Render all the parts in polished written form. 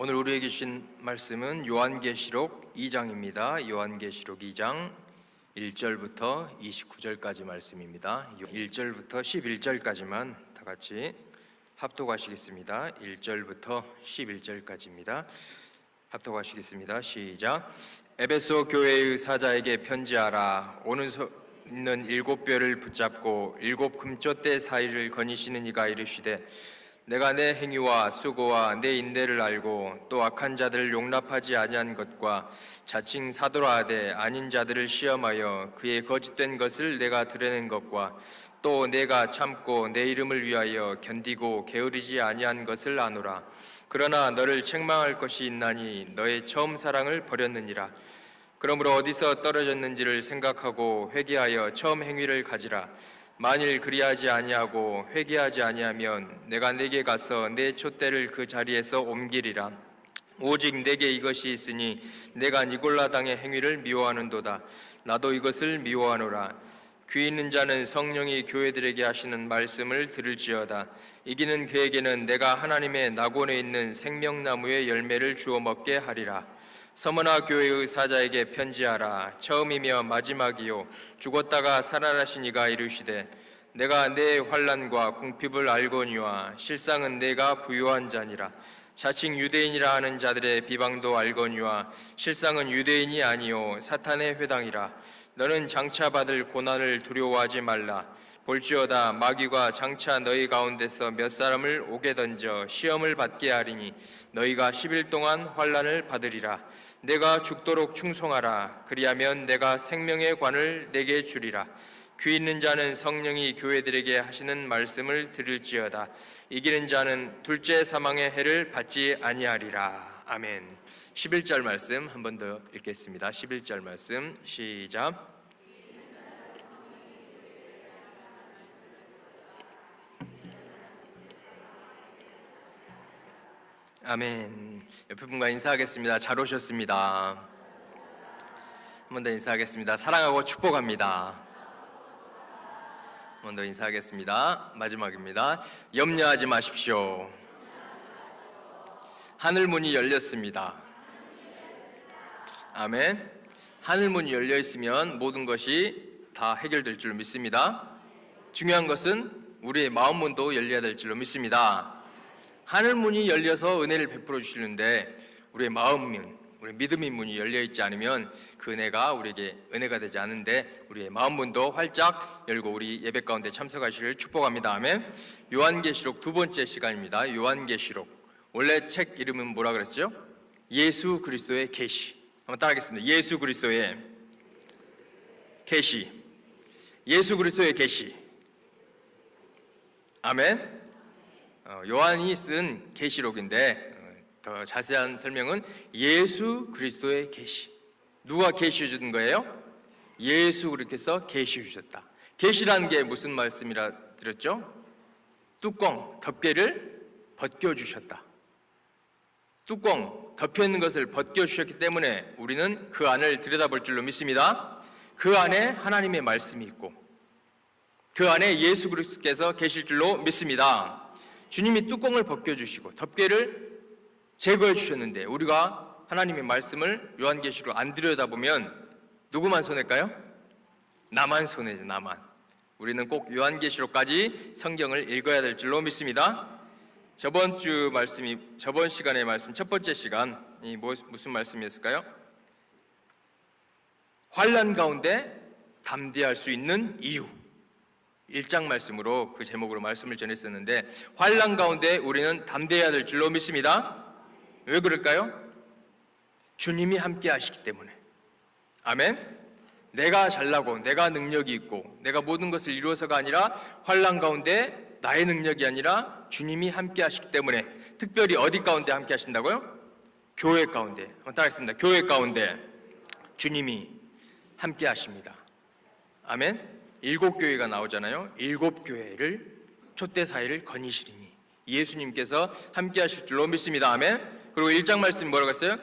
오늘 우리에게 주신 말씀은 요한계시록 2장입니다. 요한계시록 2장 1절부터 29절까지 말씀입니다. 1절부터 11절까지만 다 같이 합독하시겠습니다. 1절부터 11절까지입니다. 합독하시겠습니다. 시작. 에베소 교회의 사자에게 편지하라. 오는 있는 일곱 뼈를 붙잡고 일곱 금폛대 사이를 거니시는 이가 이르시되 내가 내 행위와 수고와 내 인내를 알고 또 악한 자들을 용납하지 아니한 것과 자칭 사도라 하되 아닌 자들을 시험하여 그의 거짓된 것을 내가 드러낸 것과 또 내가 참고 내 이름을 위하여 견디고 게으르지 아니한 것을 아노라. 그러나 너를 책망할 것이 있나니 너의 처음 사랑을 버렸느니라. 그러므로 어디서 떨어졌는지를 생각하고 회개하여 처음 행위를 가지라. 만일 그리하지 아니하고 회개하지 아니하면 내가 네게 가서 내 촛대를 그 자리에서 옮기리라. 오직 내게 이것이 있으니 내가 니골라 당의 행위를 미워하는도다. 나도 이것을 미워하노라. 귀 있는 자는 성령이 교회들에게 하시는 말씀을 들을지어다. 이기는 그에게는 내가 하나님의 낙원에 있는 생명나무의 열매를 주어 먹게 하리라. 서머나 교회의 사자에게 편지하라. 처음이며 마지막이요 죽었다가 살아나신 이가 이르시되 내가 내 환난과 궁핍을 알거니와 실상은 내가 부요한 자니라. 자칭 유대인이라 하는 자들의 비방도 알거니와 실상은 유대인이 아니요 사탄의 회당이라. 너는 장차 받을 고난을 두려워하지 말라. 볼지어다 마귀가 장차 너희 가운데서 몇 사람을 옥에 던져 시험을 받게 하리니 너희가 10일 동안 환난을 받으리라. 내가 죽도록 충성하라. 그리하면 내가 생명의 관을 내게 주리라. 귀 있는 자는 성령이 교회들에게 하시는 말씀을 들을지어다. 이기는 자는 둘째 사망의 해를 받지 아니하리라. 아멘. 11절 말씀 한 번 더 읽겠습니다. 11절 말씀 시작. 아멘. 옆에 분과 인사하겠습니다. 잘 오셨습니다. 한 번 더 인사하겠습니다. 사랑하고 축복합니다. 한 번 더 인사하겠습니다. 마지막입니다. 염려하지 마십시오. 하늘 문이 열렸습니다. 아멘. 하늘 문이 열려 있으면 모든 것이 다 해결될 줄로 믿습니다. 중요한 것은 우리의 마음 문도 열려야 될 줄로 믿습니다. 하늘 문이 열려서 은혜를 베풀어 주시는데 우리의 마음 문, 우리 믿음의 문이 열려 있지 않으면 그 은혜가 우리에게 은혜가 되지 않는데 우리의 마음 문도 활짝 열고 우리 예배 가운데 참석하시기를 축복합니다. 아멘. 요한계시록 두 번째 시간입니다. 요한계시록. 원래 책 이름은 뭐라 그랬죠? 예수 그리스도의 계시. 한번 따라하겠습니다. 예수 그리스도의 계시. 예수 그리스도의 계시. 아멘. 요한이 쓴 계시록인데 더 자세한 설명은 예수 그리스도의 계시. 누가 계시해 준 거예요? 예수 그리스도께서 계시해 주셨다. 계시라는 게 무슨 말씀이라 들었죠? 뚜껑, 덮개를 벗겨 주셨다. 뚜껑, 덮여 있는 것을 벗겨 주셨기 때문에 우리는 그 안을 들여다볼 줄로 믿습니다. 그 안에 하나님의 말씀이 있고 그 안에 예수 그리스도께서 계실 줄로 믿습니다. 주님이 뚜껑을 벗겨주시고 덮개를 제거해 주셨는데 우리가 하나님의 말씀을 요한계시록 안 들여다보면 누구만 손해일까요? 나만 손해죠. 나만. 우리는 꼭 요한계시록까지 성경을 읽어야 될 줄로 믿습니다. 저번 시간의 말씀, 첫 번째 시간이 무슨 말씀이었을까요? 환난 가운데 담대할 수 있는 이유. 1장 말씀으로 그 제목으로 말씀을 전했었는데 환난 가운데 우리는 담대해야 될 줄로 믿습니다. 왜 그럴까요? 주님이 함께 하시기 때문에. 아멘. 내가 잘나고 내가 능력이 있고 내가 모든 것을 이루어서가 아니라 환난 가운데 나의 능력이 아니라 주님이 함께 하시기 때문에. 특별히 어디 가운데 함께 하신다고요? 교회 가운데. 한번 따라하겠습니다. 교회 가운데 주님이 함께 하십니다. 아멘. 7교회가 나오잖아요. 7교회를 촛대 사이를 거니시리니 예수님께서 함께 하실 줄로 믿습니다. 아멘. 그리고 1장 말씀이 뭐라고 했어요?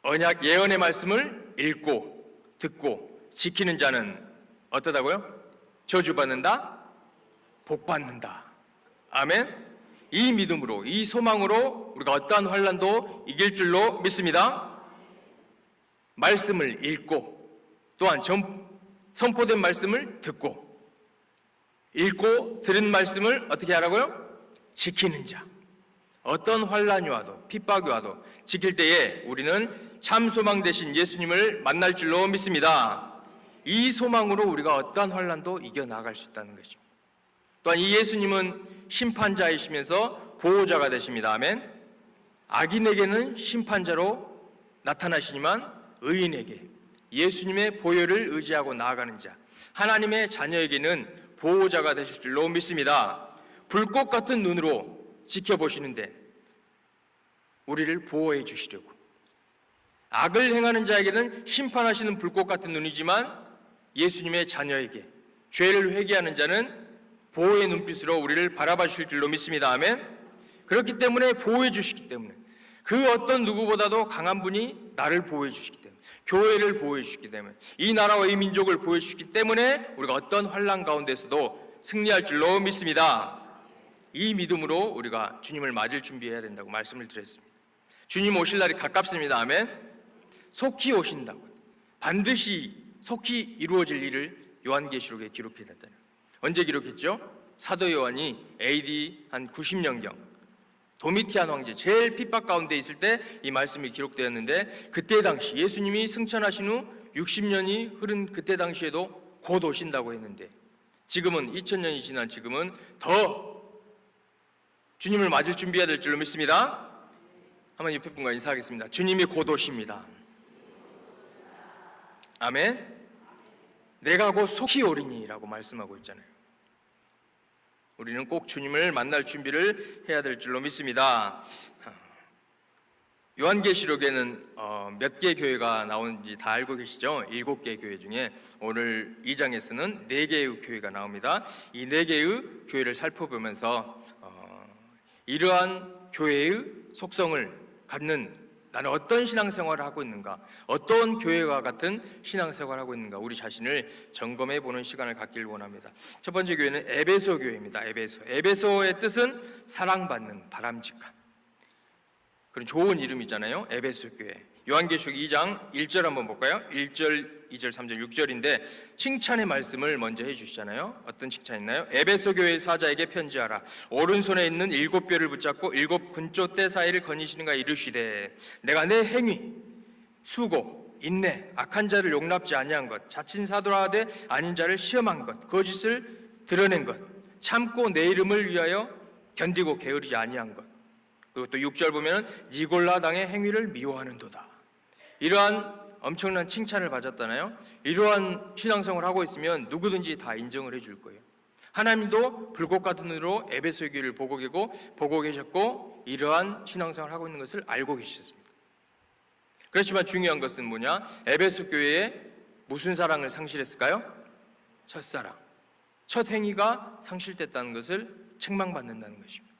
언약 예언의 말씀을 읽고 듣고 지키는 자는 어떠다고요? 저주받는다? 복받는다. 아멘. 이 믿음으로 이 소망으로 우리가 어떠한 환난도 이길 줄로 믿습니다. 말씀을 읽고 또한 선포된 말씀을 듣고 읽고 들은 말씀을 어떻게 하라고요? 지키는 자. 어떤 환난이 와도 핍박이 와도 지킬 때에 우리는 참 소망 되신 예수님을 만날 줄로 믿습니다. 이 소망으로 우리가 어떠한 환난도 이겨나갈 수 있다는 것입니다. 또한 이 예수님은 심판자이시면서 보호자가 되십니다. 아멘. 악인에게는 심판자로 나타나시지만 의인에게 예수님의 보혈을 의지하고 나아가는 자, 하나님의 자녀에게는 보호자가 되실 줄로 믿습니다. 불꽃 같은 눈으로 지켜보시는데 우리를 보호해 주시려고, 악을 행하는 자에게는 심판하시는 불꽃 같은 눈이지만 예수님의 자녀에게, 죄를 회개하는 자는 보호의 눈빛으로 우리를 바라봐 주실 줄로 믿습니다. 아멘. 그렇기 때문에 보호해 주시기 때문에, 그 어떤 누구보다도 강한 분이 나를 보호해 주시기 때문에, 교회를 보호해 주시기 때문에, 이 나라와 이 민족을 보호해 주시기 때문에 우리가 어떤 환난 가운데서도 승리할 줄로 믿습니다. 이 믿음으로 우리가 주님을 맞을 준비해야 된다고 말씀을 드렸습니다. 주님 오실 날이 가깝습니다. 아멘. 속히 오신다고요. 반드시 속히 이루어질 일을 요한계시록에 기록해놨잖아요. 언제 기록했죠? 사도 요한이 AD 한 90년경 도미티안 황제 제일 핍박 가운데 있을 때 이 말씀이 기록되었는데, 그때 당시 예수님이 승천하신 후 60년이 흐른 그때 당시에도 곧 오신다고 했는데, 지금은 2000년이 지난 지금은 더 주님을 맞을 준비해야 될 줄로 믿습니다. 한번 옆에 분과 인사하겠습니다. 주님이 곧 오십니다. 아멘. 내가 곧 속히 오리니라고 말씀하고 있잖아요. 우리는 꼭 주님을 만날 준비를 해야 될 줄로 믿습니다. 요한계시록에는 몇 개의 교회가 나오는지 다 알고 계시죠? 7개의 교회 중에 오늘 2장에서는 4개의 교회가 나옵니다. 이 4개의 교회를 살펴보면서 이러한 교회의 속성을 갖는, 나는 어떤 신앙생활을 하고 있는가, 어떤 교회와 같은 신앙생활을 하고 있는가, 우리 자신을 점검해 보는 시간을 갖기를 원합니다. 첫 번째 교회는 에베소 교회입니다. 에베소의 뜻은 사랑받는, 바람직한, 그런 좋은 이름이잖아요. 에베소 교회. 요한계시록 2장 1절 한번 볼까요? 1절, 2절, 3절, 6절인데 칭찬의 말씀을 먼저 해주시잖아요. 어떤 칭찬이 있나요? 에베소 교회 사자에게 편지하라. 오른손에 있는 7뼈를 붙잡고 7 근조 때 사이를 거니시는가 이르시되, 내가 내 행위, 수고, 인내, 악한 자를 용납지 아니한 것, 자친 사도라하되 아닌 자를 시험한 것, 거짓을 드러낸 것, 참고 내 이름을 위하여 견디고 게으르지 아니한 것, 그리고 또 6절 보면 니골라 당의 행위를 미워하는도다. 이러한 엄청난 칭찬을 받았잖아요. 이러한 신앙생활을 하고 있으면 누구든지 다 인정을 해줄 거예요. 하나님도 불꽃 같은 눈으로 에베소 교회를 보고 계셨고 이러한 신앙생활을 하고 있는 것을 알고 계셨습니다. 그렇지만 중요한 것은 뭐냐? 에베소 교회에 무슨 사랑을 상실했을까요? 첫사랑, 첫 행위가 상실됐다는 것을 책망받는다는 것입니다.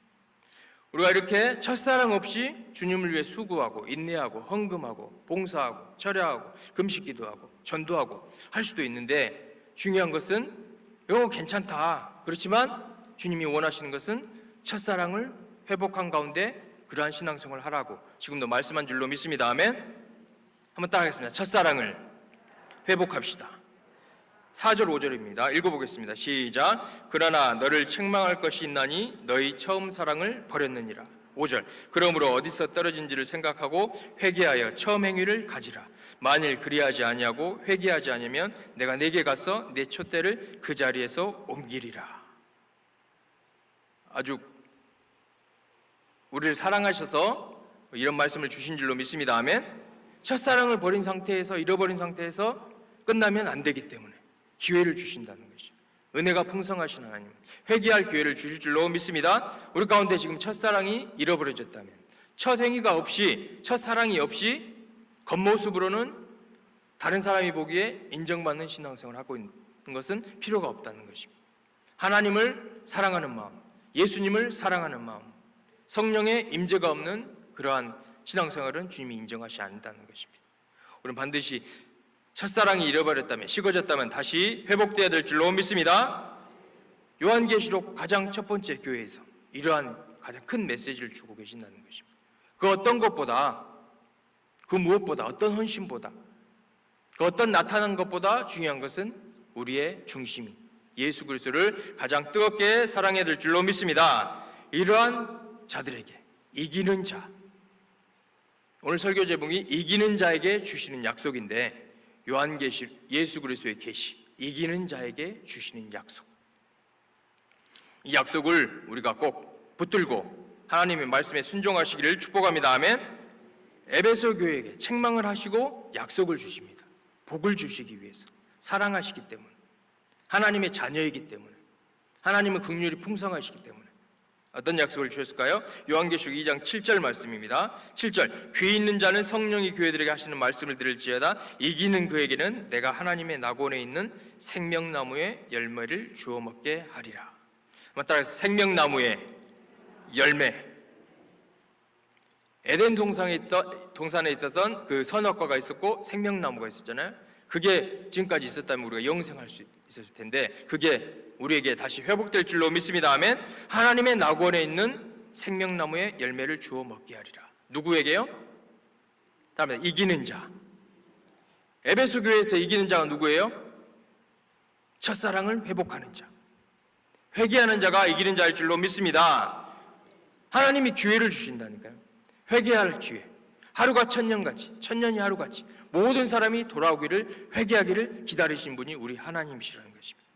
우리가 이렇게 첫사랑 없이 주님을 위해 수고하고 인내하고 헌금하고 봉사하고 철야하고 금식 기도하고 전도하고 할 수도 있는데, 중요한 것은 이거 괜찮다. 그렇지만 주님이 원하시는 것은 첫사랑을 회복한 가운데 그러한 신앙생활을 하라고 지금도 말씀한 줄로 믿습니다. 아멘. 한번 따라하겠습니다. 첫사랑을 회복합시다. 4절 5절입니다. 읽어보겠습니다. 시작. 그러나 너를 책망할 것이 있나니 너희 처음 사랑을 버렸느니라. 5절. 그러므로 어디서 떨어진지를 생각하고 회개하여 처음 행위를 가지라. 만일 그리하지 아니하고 회개하지 아니하면 내가 네게 가서 내 촛대를 그 자리에서 옮기리라. 아주 우리를 사랑하셔서 이런 말씀을 주신 줄로 믿습니다. 아멘. 첫사랑을 버린 상태에서, 잃어버린 상태에서 끝나면 안 되기 때문에 기회를 주신다는 것이죠. 은혜가 풍성하신 하나님, 회개할 기회를 주실 줄로 믿습니다. 우리 가운데 지금 첫사랑이 잃어버려졌다면, 첫 행위가 없이, 첫사랑이 없이 겉모습으로는 다른 사람이 보기에 인정받는 신앙생활을 하고 있는 것은 필요가 없다는 것입니다. 하나님을 사랑하는 마음, 예수님을 사랑하는 마음, 성령의 임재가 없는 그러한 신앙생활은 주님이 인정하지 않는다는 것입니다. 우리는 반드시 첫사랑이 잃어버렸다면, 식어졌다면 다시 회복되어야 될 줄로 믿습니다. 요한계시록 가장 첫 번째 교회에서 이러한 가장 큰 메시지를 주고 계신다는 것입니다. 그 어떤 것보다, 그 무엇보다, 어떤 헌신보다, 그 어떤 나타난 것보다 중요한 것은 우리의 중심이 예수 그리스도를 가장 뜨겁게 사랑해야 될 줄로 믿습니다. 이러한 자들에게, 이기는 자, 오늘 설교 제목이 이기는 자에게 주시는 약속인데, 요한계시, 예수 그리스도의 계시, 이기는 자에게 주시는 약속, 이 약속을 우리가 꼭 붙들고 하나님의 말씀에 순종하시기를 축복합니다. 아멘. 에베소 교회에게 책망을 하시고 약속을 주십니다. 복을 주시기 위해서, 사랑하시기 때문에, 하나님의 자녀이기 때문에, 하나님은 긍휼이 풍성하시기 때문에. 어떤 약속을 주셨을까요? 요한계시록 2장 7절 말씀입니다. 7절, 귀 있는 자는 성령이 교회들에게 하시는 말씀을 들을지어다. 이기는 그에게는 내가 하나님의 낙원에 있는 생명나무의 열매를 주어 먹게 하리라. 따라서 생명나무의 열매. 에덴 동산에 있었던 그 선악과가 있었고 생명나무가 있었잖아요. 그게 지금까지 있었다면 우리가 영생할 수 있었을 텐데, 그게 우리에게 다시 회복될 줄로 믿습니다. 아멘. 하나님의 낙원에 있는 생명나무의 열매를 주어 먹게 하리라. 누구에게요? 다음에 이기는 자. 에베소 교회에서 이기는 자가 누구예요? 첫사랑을 회복하는 자, 회개하는 자가 이기는 자일 줄로 믿습니다. 하나님이 기회를 주신다니까요. 회개할 기회. 하루가 천년같이, 천년이 하루같이 모든 사람이 돌아오기를, 회개하기를 기다리신 분이 우리 하나님이시라는 것입니다.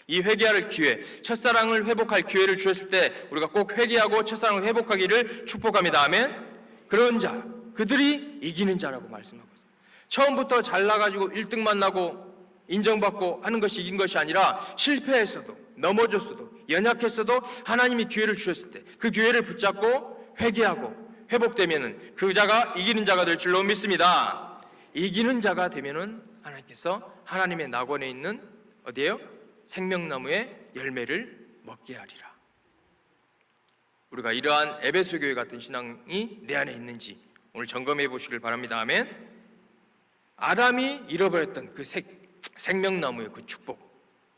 이 회개할 기회, 첫사랑을 회복할 기회를 주셨을 때 우리가 꼭 회개하고 첫사랑을 회복하기를 축복합니다. 아멘. 그런 자, 그들이 이기는 자라고 말씀하고 있어요. 처음부터 잘나가지고 1등만 나고 인정받고 하는 것이 이긴 것이 아니라, 실패했어도, 넘어졌어도, 연약했어도 하나님이 기회를 주셨을 때 그 기회를 붙잡고 회개하고 회복되면은 그 자가 이기는 자가 될 줄로 믿습니다. 이기는 자가 되면은 하나님께서 하나님의 낙원에 있는 어디예요? 생명나무의 열매를 먹게 하리라. 우리가 이러한 에베소 교회 같은 신앙이 내 안에 있는지 오늘 점검해 보시길 바랍니다. 아멘. 아담이 잃어버렸던 그 생명나무의 그 축복,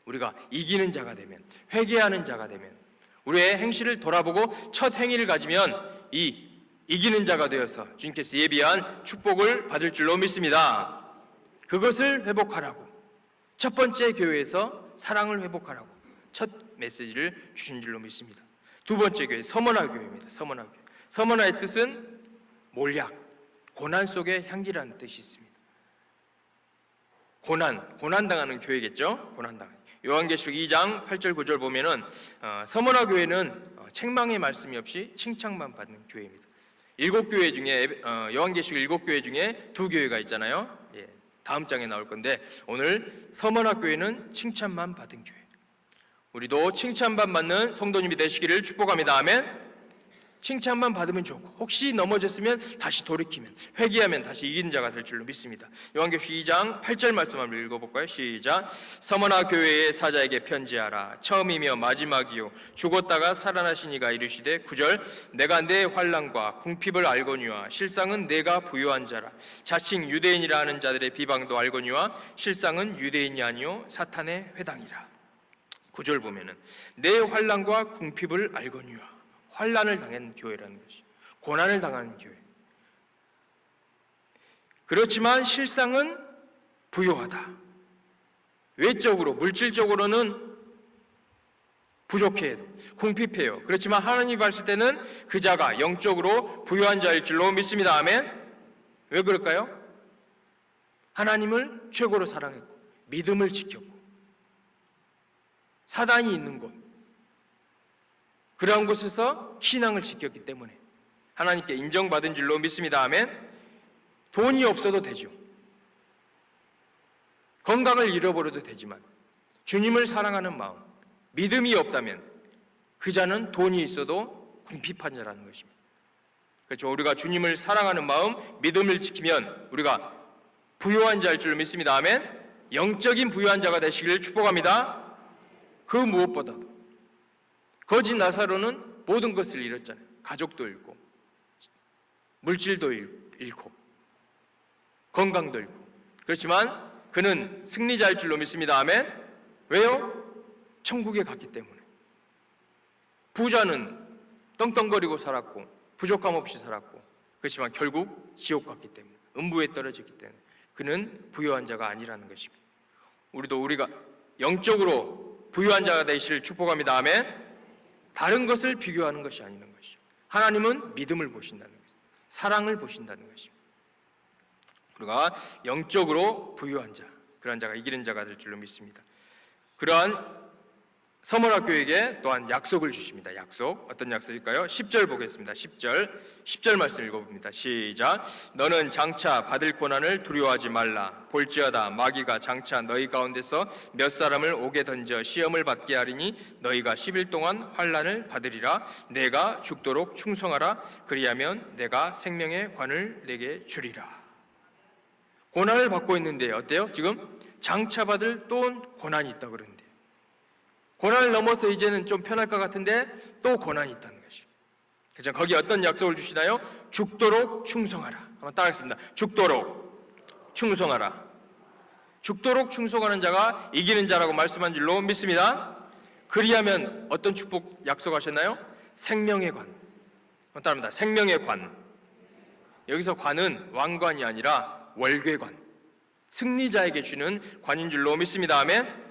우리가 이기는 자가 되면, 회개하는 자가 되면, 우리의 행실을 돌아보고 첫 행위를 가지면 이기는 자가 되어서 주님께서 예비한 축복을 받을 줄로 믿습니다. 그것을 회복하라고, 첫 번째 교회에서 사랑을 회복하라고 첫 메시지를 주신 줄로 믿습니다. 두 번째 교회, 서머나 교회입니다. 서머나 교회. 서머나의 뜻은 몰약, 고난 속의 향기라는 뜻이 있습니다. 고난당하는 교회겠죠? 고난당하는. 요한계시록 2장 8절 9절 보면은 서머나 교회는 책망의 말씀이 없이 칭찬만 받는 교회입니다. 7교회 중에 요한계시록 7교회 중에 2교회가 있잖아요. 예, 다음 장에 나올 건데, 오늘 서머나 교회는 칭찬만 받은 교회. 우리도 칭찬만 받는 성도님이 되시기를 축복합니다. 아멘. 칭찬만 받으면 좋고, 혹시 넘어졌으면 다시 돌이키면, 회개하면 다시 이기는 자가 될 줄로 믿습니다. 요한계시록 2장 8절 말씀 한번 읽어볼까요? 시작. 서머나 교회의 사자에게 편지하라. 처음이며 마지막이요 죽었다가 살아나신 이가 이르시되 9절, 내가 내 환난과 궁핍을 알거니와 실상은 내가 부요한 자라. 자칭 유대인이라 하는 자들의 비방도 알거니와 실상은 유대인이 아니요 사탄의 회당이라. 9절 보면은 내 환난과 궁핍을 알거니와, 환난을 당한 교회라는 것이, 고난을 당한 교회. 그렇지만 실상은 부요하다. 외적으로, 물질적으로는 부족해도, 궁핍해요. 그렇지만 하나님이 봤을 때는 그 자가 영적으로 부요한 자일 줄로 믿습니다. 아멘. 왜 그럴까요? 하나님을 최고로 사랑했고, 믿음을 지켰고, 사단이 있는 곳, 그러한 곳에서 신앙을 지켰기 때문에 하나님께 인정받은 줄로 믿습니다. 아멘. 돈이 없어도 되죠. 건강을 잃어버려도 되지만 주님을 사랑하는 마음, 믿음이 없다면 그 자는 돈이 있어도 궁핍한 자라는 것입니다. 그렇죠. 우리가 주님을 사랑하는 마음, 믿음을 지키면 우리가 부요한 자일 줄로 믿습니다. 아멘. 영적인 부요한 자가 되시기를 축복합니다. 그 무엇보다도 거짓 나사로는 모든 것을 잃었잖아요. 가족도 잃고, 물질도 잃고, 건강도 잃고. 그렇지만 그는 승리자일 줄로 믿습니다. 아멘. 왜요? 천국에 갔기 때문에. 부자는 떵떵거리고 살았고, 부족함 없이 살았고, 그렇지만 결국 지옥 갔기 때문에, 음부에 떨어졌기 때문에 그는 부유한 자가 아니라는 것입니다. 우리가 영적으로 부유한 자가 되시를 축복합니다. 아멘. 다른 것을 비교하는 것이 아니는 것이죠. 하나님은 믿음을 보신다는 것입니다. 사랑을 보신다는 것입니다. 우리가 영적으로 부유한 자, 그런 자가 이기는 자가 될 줄로 믿습니다. 그러한 서문학교에게 또한 약속을 주십니다. 약속, 어떤 약속일까요? 10절 보겠습니다. 10절 말씀 읽어봅니다. 시작. 너는 장차 받을 고난을 두려워하지 말라. 볼지어다 마귀가 장차 너희 가운데서 몇 사람을 옥에 던져 시험을 받게 하리니 너희가 10일 동안 환난을 받으리라. 내가 죽도록 충성하라. 그리하면 내가 생명의 관을 내게 주리라. 고난을 받고 있는데 어때요? 지금 장차 받을 또 고난이 있다고 그러는데, 고난을 넘어서 이제는 좀 편할 것 같은데 또 고난이 있다는 것이죠. 그래서 거기 어떤 약속을 주시나요? 죽도록 충성하라. 한번 따라하겠습니다. 죽도록 충성하라. 죽도록 충성하는 자가 이기는 자라고 말씀한 줄로 믿습니다. 그리하면 어떤 축복 약속하셨나요? 생명의 관. 한번 따라합니다. 생명의 관. 여기서 관은 왕관이 아니라 월궤관, 승리자에게 주는 관인 줄로 믿습니다. 아멘.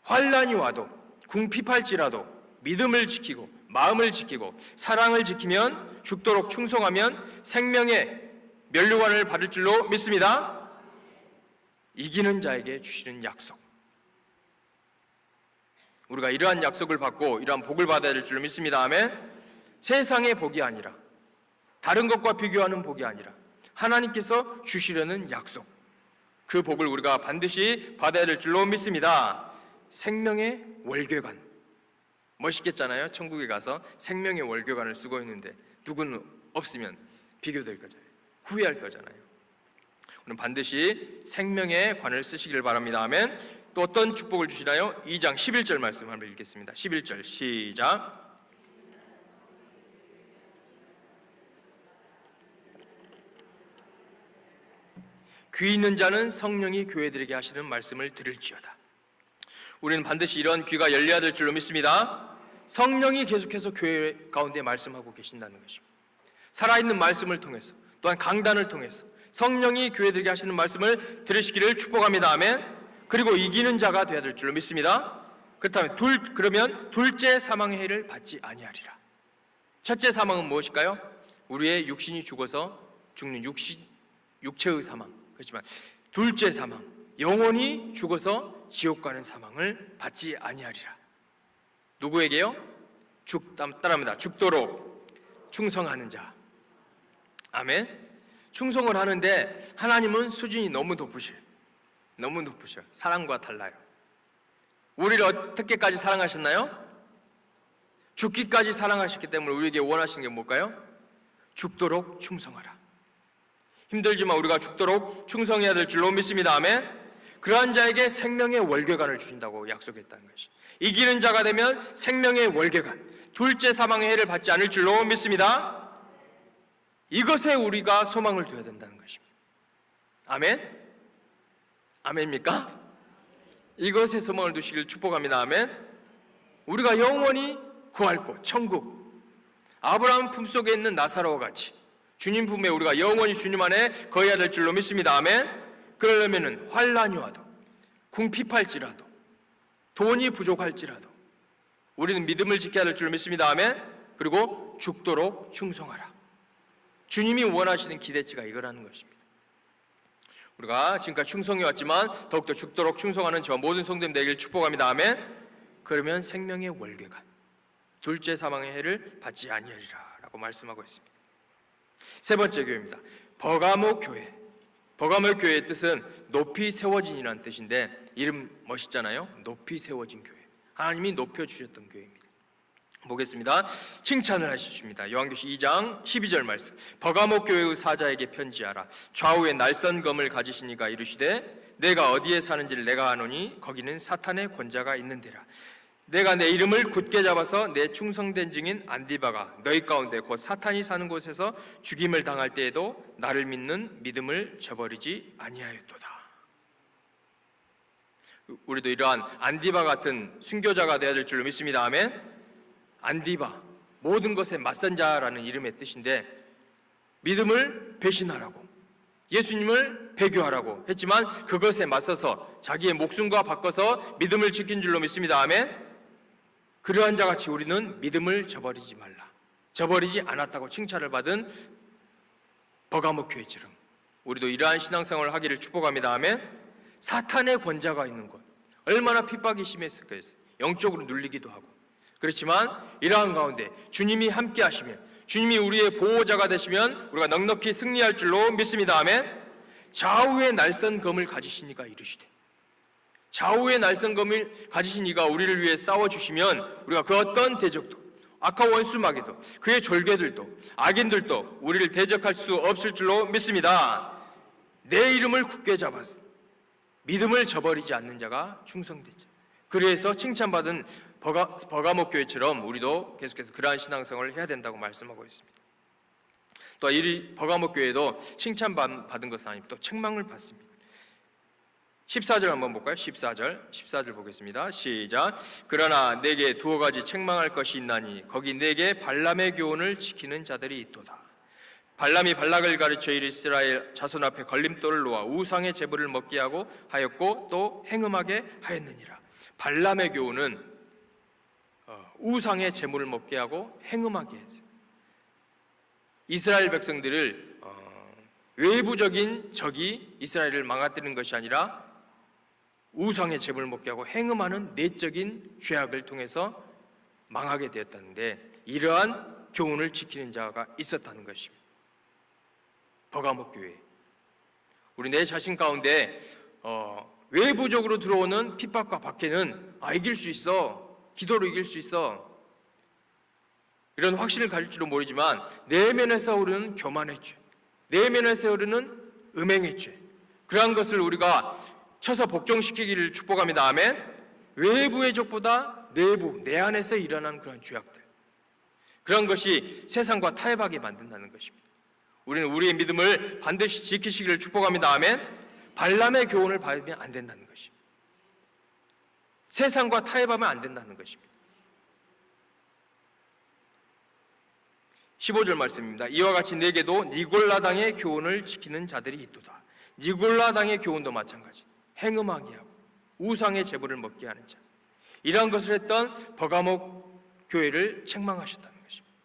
환난이 와도 궁핍할지라도 믿음을 지키고 마음을 지키고 사랑을 지키면, 죽도록 충성하면 생명의 면류관을 받을 줄로 믿습니다. 이기는 자에게 주시는 약속, 우리가 이러한 약속을 받고 이러한 복을 받아야 될 줄로 믿습니다. 아멘. 세상의 복이 아니라, 다른 것과 비교하는 복이 아니라 하나님께서 주시려는 약속, 그 복을 우리가 반드시 받아야 될 줄로 믿습니다. 생명의 월궤관, 멋있겠잖아요. 천국에 가서 생명의 월궤관을 쓰고 있는데 누구는 없으면 비교될 거잖아요. 후회할 거잖아요. 우리는 반드시 생명의 관을 쓰시길 바랍니다. 아멘. 또 어떤 축복을 주시나요? 2장 11절 말씀 한번 읽겠습니다. 11절 시작. 귀 있는 자는 성령이 교회들에게 하시는 말씀을 들을지어다. 우리는 반드시 이런 귀가 열려야 될 줄로 믿습니다. 성령이 계속해서 교회 가운데 말씀하고 계신다는 것입니다. 살아있는 말씀을 통해서, 또한 강단을 통해서 성령이 교회들에게 하시는 말씀을 들으시기를 축복합니다. 아멘. 그리고 이기는 자가 되어야 될 줄로 믿습니다. 그렇다면 그러면 둘째 사망의 해를 받지 아니하리라. 첫째 사망은 무엇일까요? 우리의 육신이 죽어서 죽는 육체의 사망. 그렇지만 둘째 사망, 영혼이 죽어서 지옥 가는 사망을 받지 아니하리라. 누구에게요? 따라합니다. 죽도록 충성하는 자. 아멘. 충성을 하는데 하나님은 수준이 너무 높으셔요. 너무 높으셔요. 사랑과 달라요. 우리를 어떻게까지 사랑하셨나요? 죽기까지 사랑하셨기 때문에 우리에게 원하시는 게 뭘까요? 죽도록 충성하라. 힘들지만 우리가 죽도록 충성해야 될 줄로 믿습니다. 아멘. 그러한 자에게 생명의 월궤관을 주신다고 약속했다는 것이, 이기는 자가 되면 생명의 월궤관, 둘째 사망의 해를 받지 않을 줄로 믿습니다. 이것에 우리가 소망을 둬야 된다는 것입니다. 아멘. 아멘입니까? 이것에 소망을 두시길 축복합니다. 아멘. 우리가 영원히 구할 곳, 천국, 아브라함 품속에 있는 나사로와 같이 주님 품에 우리가 영원히 주님 안에 거해야 될 줄로 믿습니다. 아멘. 그러려면 환난이 와도, 궁핍할지라도, 돈이 부족할지라도 우리는 믿음을 지켜야 될 줄로 믿습니다. 아멘. 그리고 죽도록 충성하라. 주님이 원하시는 기대치가 이거라는 것입니다. 우리가 지금까지 충성해왔지만 더욱더 죽도록 충성하는 저 모든 성도님 되길 축복합니다. 아멘. 그러면 생명의 월궤관, 둘째 사망의 해를 받지 아니하리라 라고 말씀하고 있습니다. 세 번째 교회입니다. 버가모 교회. 버가모 교회의 뜻은 높이 세워진이라는 뜻인데, 이름 멋있잖아요. 높이 세워진 교회, 하나님이 높여주셨던 교회입니다. 보겠습니다. 칭찬을 하십니다. 요한계시 2장 12절 말씀. 버가모 교회의 사자에게 편지하라. 좌우에 날선검을 가지신 이가 이르시되 내가 어디에 사는지를 내가 아노니 거기는 사탄의 권자가 있는 데라. 내가 내 이름을 굳게 잡아서 내 충성된 증인 안디바가 너희 가운데 곧 사탄이 사는 곳에서 죽임을 당할 때에도 나를 믿는 믿음을 저버리지 아니하였도다. 우리도 이러한 안디바 같은 순교자가 되어야 될 줄로 믿습니다. 아멘. 안디바, 모든 것의 맞선 자라는 이름의 뜻인데, 믿음을 배신하라고, 예수님을 배교하라고 했지만 그것에 맞서서 자기의 목숨과 바꿔서 믿음을 지킨 줄로 믿습니다. 아멘. 그러한 자같이 우리는 믿음을 저버리지 말라, 저버리지 않았다고 칭찬을 받은 버가모 교회처럼 우리도 이러한 신앙생활을 하기를 축복합니다. 아멘. 사탄의 권자가 있는 곳, 얼마나 핍박이 심했을까요? 영적으로 눌리기도 하고. 그렇지만 이러한 가운데 주님이 함께 하시면, 주님이 우리의 보호자가 되시면 우리가 넉넉히 승리할 줄로 믿습니다. 아멘. 좌우의 날선 검을 가지신 이가 이르시되, 좌우의 날선 검을 가지신 이가 우리를 위해 싸워주시면 우리가 그 어떤 대적도, 악한 원수 마귀도, 그의 졸개들도, 악인들도 우리를 대적할 수 없을 줄로 믿습니다. 내 이름을 굳게 잡았어, 믿음을 저버리지 않는 자가 충성되자. 그래서 칭찬받은 버가모 교회처럼 우리도 계속해서 그러한 신앙생활을 해야 된다고 말씀하고 있습니다. 또 이 버가모 교회도 칭찬받은 것은 아니고 또 책망을 받습니다. 14절 한번 볼까요? 14절 보겠습니다. 시작. 그러나 내게 두어 가지 책망할 것이 있나니 거기 내게 발람의 교훈을 지키는 자들이 있도다. 발람이 발락을 가르쳐 이스라엘 자손 앞에 걸림돌을 놓아 우상의 제물을 먹게 하고 하였고 또 행음하게 하였느니라. 발람의 교훈은 우상의 제물을 먹게 하고 행음하게 했어요. 이스라엘 백성들을 외부적인 적이 이스라엘을 망가뜨리는 것이 아니라 우상의 제물을 먹게 하고 행음하는 내적인 죄악을 통해서 망하게 되었다는데, 이러한 교훈을 지키는 자가 있었다는 것입니다. 버가모 교회, 우리 내 자신 가운데 외부적으로 들어오는 핍박과 박해는 이길 수 있어, 기도로 이길 수 있어, 이런 확신을 가질 줄은 모르지만 내면에서 오르는 교만의 죄, 내면에서 오르는 음행의 죄, 그러한 것을 우리가 쳐서 복종시키기를 축복합니다. 아멘. 외부의 적보다 내부, 내 안에서 일어나는 그런 죄악들, 그런 것이 세상과 타협하게 만든다는 것입니다. 우리는 우리의 믿음을 반드시 지키시기를 축복합니다. 아멘. 발람의 교훈을 받으면 안 된다는 것입니다. 세상과 타협하면 안 된다는 것입니다. 15절 말씀입니다. 이와 같이 내게도 니골라당의 교훈을 지키는 자들이 있도다. 니골라당의 교훈도 마찬가지, 행음하게 하고 우상의 제물을 먹게 하는 자, 이러한 것을 했던 버가모 교회를 책망하셨다는 것입니다.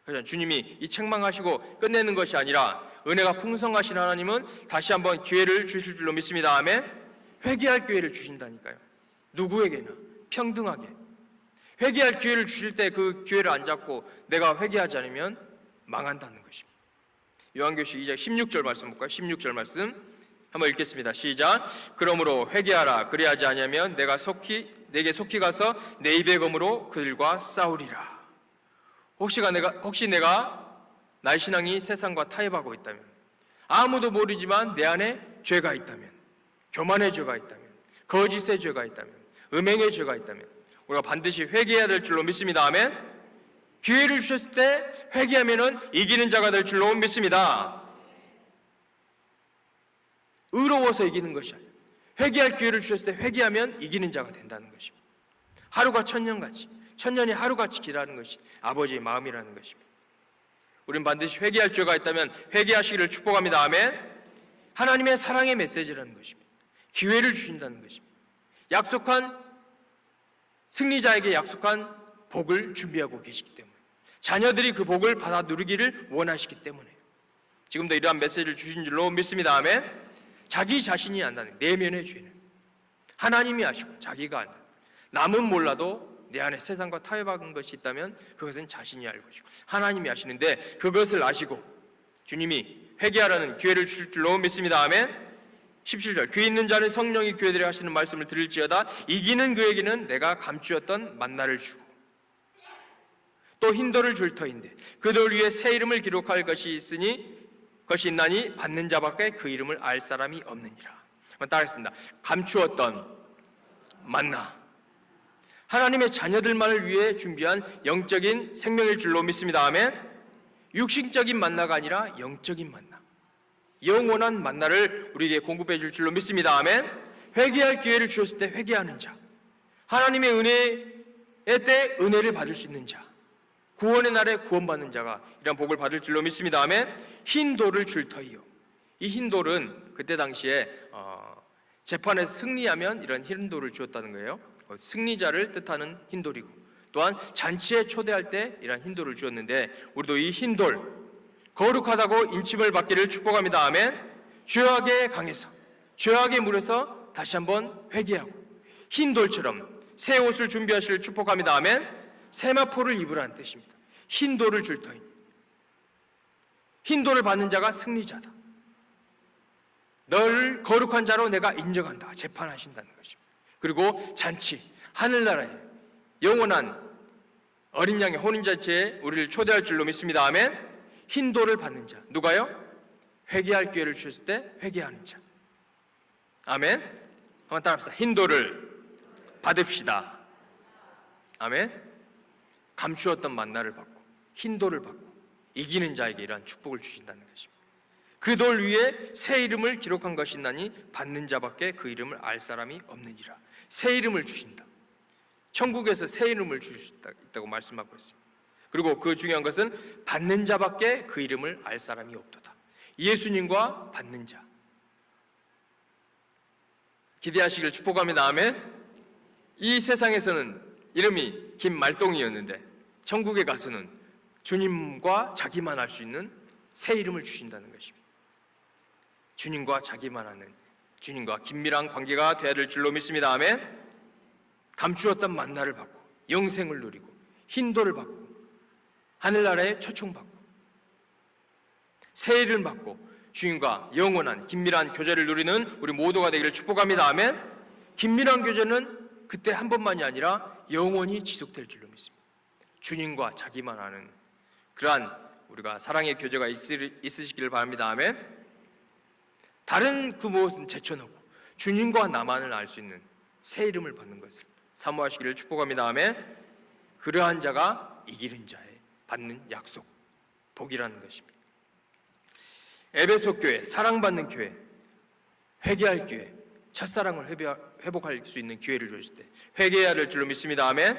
그래서 주님이 이 책망하시고 끝내는 것이 아니라 은혜가 풍성하신 하나님은 다시 한번 기회를 주실 줄로 믿습니다. 아멘. 회개할 기회를 주신다니까요. 누구에게나 평등하게 회개할 기회를 주실 때 그 기회를 안 잡고 내가 회개하지 않으면 망한다는 것입니다. 요한계시록 2장 16절 말씀 볼까요? 16절 말씀 한번 읽겠습니다. 시작. 그러므로 회개하라. 그리하지 아니하면 내게 속히 가서 내 입의 검으로 그들과 싸우리라. 혹시 내가 나의 신앙이 세상과 타협하고 있다면, 아무도 모르지만 내 안에 죄가 있다면, 교만의 죄가 있다면, 거짓의 죄가 있다면, 음행의 죄가 있다면 우리가 반드시 회개해야 될 줄로 믿습니다. 아멘. 기회를 주셨을 때 회개하면은 이기는 자가 될 줄로 믿습니다. 의로워서 이기는 것이 아니라 회개할 기회를 주셨을 때 회개하면 이기는 자가 된다는 것입니다. 하루가 천년같이, 천년이 하루같이 기다리는 것이 아버지의 마음이라는 것입니다. 우리는 반드시 회개할 죄가 있다면 회개하시기를 축복합니다. 아멘. 하나님의 사랑의 메시지라는 것입니다. 기회를 주신다는 것입니다. 승리자에게 약속한 복을 준비하고 계시기 때문에, 자녀들이 그 복을 받아 누리기를 원하시기 때문에 지금도 이러한 메시지를 주신 줄로 믿습니다. 아멘. 자기 자신이 안다는 내면의 죄는 하나님이 아시고 자기가 안다. 남은 몰라도 내 안에 세상과 타협한 것이 있다면 그것은 자신이 알 것이고 하나님이 아시는데, 그것을 아시고 주님이 회개하라는 기회를 주실 줄로 믿습니다. 아멘. 17절. 귀 있는 자는 성령이 교회들에 하시는 말씀을 들을지어다. 이기는 그에게는 내가 감추었던 만나를 주고 또 흰돌을 줄 터인데 그 돌 위에 새 이름을 기록할 것이 있나니 받는 자밖에 그 이름을 알 사람이 없느니라. 한번 따라하겠습니다. 감추었던 만나, 하나님의 자녀들만을 위해 준비한 영적인 생명일 줄로 믿습니다. 아멘. 육신적인 만나가 아니라 영적인 만나, 영원한 만나를 우리에게 공급해 줄 줄로 믿습니다. 아멘. 회개할 기회를 주셨을 때 회개하는 자, 하나님의 은혜의 때 은혜를 받을 수 있는 자, 구원의 날에 구원받는 자가 이런 복을 받을 줄로 믿습니다. 아멘. 흰 돌을 줄 터이요. 이 흰 돌은 그때 당시에 재판에서 승리하면 이런 흰 돌을 주었다는 거예요. 승리자를 뜻하는 흰 돌이고, 또한 잔치에 초대할 때 이런 흰 돌을 주었는데, 우리도 이 흰 돌, 거룩하다고 인침을 받기를 축복합니다. 아멘. 죄악에 강해서, 죄악의 물에서 다시 한번 회개하고 흰 돌처럼 새 옷을 준비하시길 축복합니다. 아멘. 세마포를 입으라는 뜻입니다. 흰 돌을 줄 터이니, 흰 돌을 받는 자가 승리자다. 너를 거룩한 자로 내가 인정한다. 재판하신다는 것입니다. 그리고 잔치, 하늘나라에 영원한 어린 양의 혼인잔치에 우리를 초대할 줄로 믿습니다. 아멘. 흰 돌을 받는 자, 누가요? 회개할 기회를 주셨을 때 회개하는 자. 아멘. 한번 따라합시다. 흰 돌을 받읍시다. 아멘. 감추었던 만나를 받고 흰 돌을 받고 이기는 자에게 이러한 축복을 주신다는 것입니다. 그 돌 위에 새 이름을 기록한 것이나니 받는 자밖에 그 이름을 알 사람이 없느니라. 새 이름을 주신다. 천국에서 새 이름을 주실 수 있다고 말씀하고 있습니다. 그리고 그 중요한 것은 받는 자밖에 그 이름을 알 사람이 없도다. 예수님과 받는 자, 기대하시길 축복합니다. 아멘. 이 세상에서는 이름이 김말동이었는데 천국에 가서는 주님과 자기만 알 수 있는 새 이름을 주신다는 것입니다. 주님과 자기만 아는, 주님과 긴밀한 관계가 되어야 될 줄로 믿습니다. 아멘. 감추었던 만나를 받고 영생을 누리고 흰 돌을 받고 하늘나라에 초청받고 새 이름을 받고 주님과 영원한 긴밀한 교제를 누리는 우리 모두가 되기를 축복합니다. 아멘. 긴밀한 교제는 그때 한 번만이 아니라 영원히 지속될 줄로 믿습니다. 주님과 자기만 아는 그러한 우리가 사랑의 교제가 있으시기를 바랍니다. 아멘. 다른 그 무엇은 제쳐놓고 주님과 나만을 알 수 있는 새 이름을 받는 것을 사모하시기를 축복합니다. 아멘. 그러한 자가 이기는 자에 받는 약속, 복이라는 것입니다. 에베소 교회, 사랑받는 교회, 회개할 교회, 첫사랑을 회복할 수 있는 기회를 주실 때 회개해야 될 줄로 믿습니다. 아멘.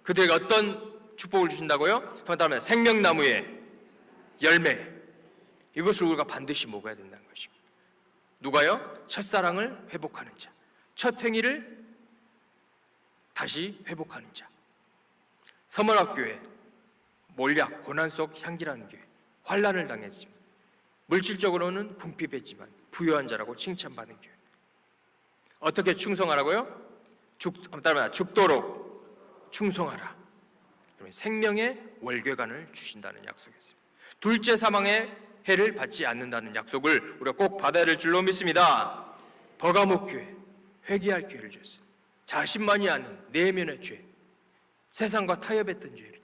그들에게 어떤 축복을 주신다고요? 그다음에 생명나무의 열매, 이것을 우리가 반드시 먹어야 된다는 것입니다. 누가요? 첫사랑을 회복하는 자, 첫 행위를 다시 회복하는 자. 서머락교회, 몰약, 고난 속 향기라는 교회, 환난을 당했지만 물질적으로는 궁핍했지만 부유한 자라고 칭찬받은 교회. 어떻게 충성하라고요? 죽도록 충성하라. 그러면 생명의 월궤관을 주신다는 약속이었습니다. 둘째 사망의 해를 받지 않는다는 약속을 우리가 꼭 받아야 될 줄로 믿습니다. 버가목 교회, 회개할 기회를 주셨어요. 자신만이 아는 내면의 죄, 세상과 타협했던 죄를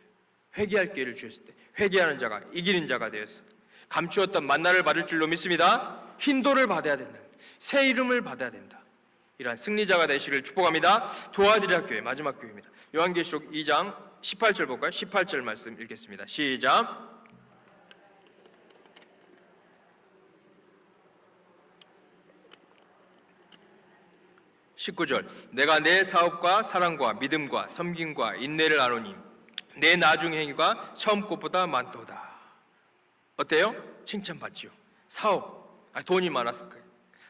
회개할 기회를 주셨을 때 회개하는 자가 이기는 자가 되었어. 감추었던 만나를 받을 줄로 믿습니다. 흰 돌을 받아야 된다. 새 이름을 받아야 된다. 이러한 승리자가 되시기를 축복합니다. 도와드리라 교회, 마지막 교회입니다. 요한계시록 2장 18절 볼까요? 18절 말씀 읽겠습니다. 시작. 19절. 내가 내 사업과 사랑과 믿음과 섬김과 인내를 아노니 내 나중 행위가 처음 것보다 많도다. 어때요? 칭찬받지요. 사업, 돈이 많았을 거예요.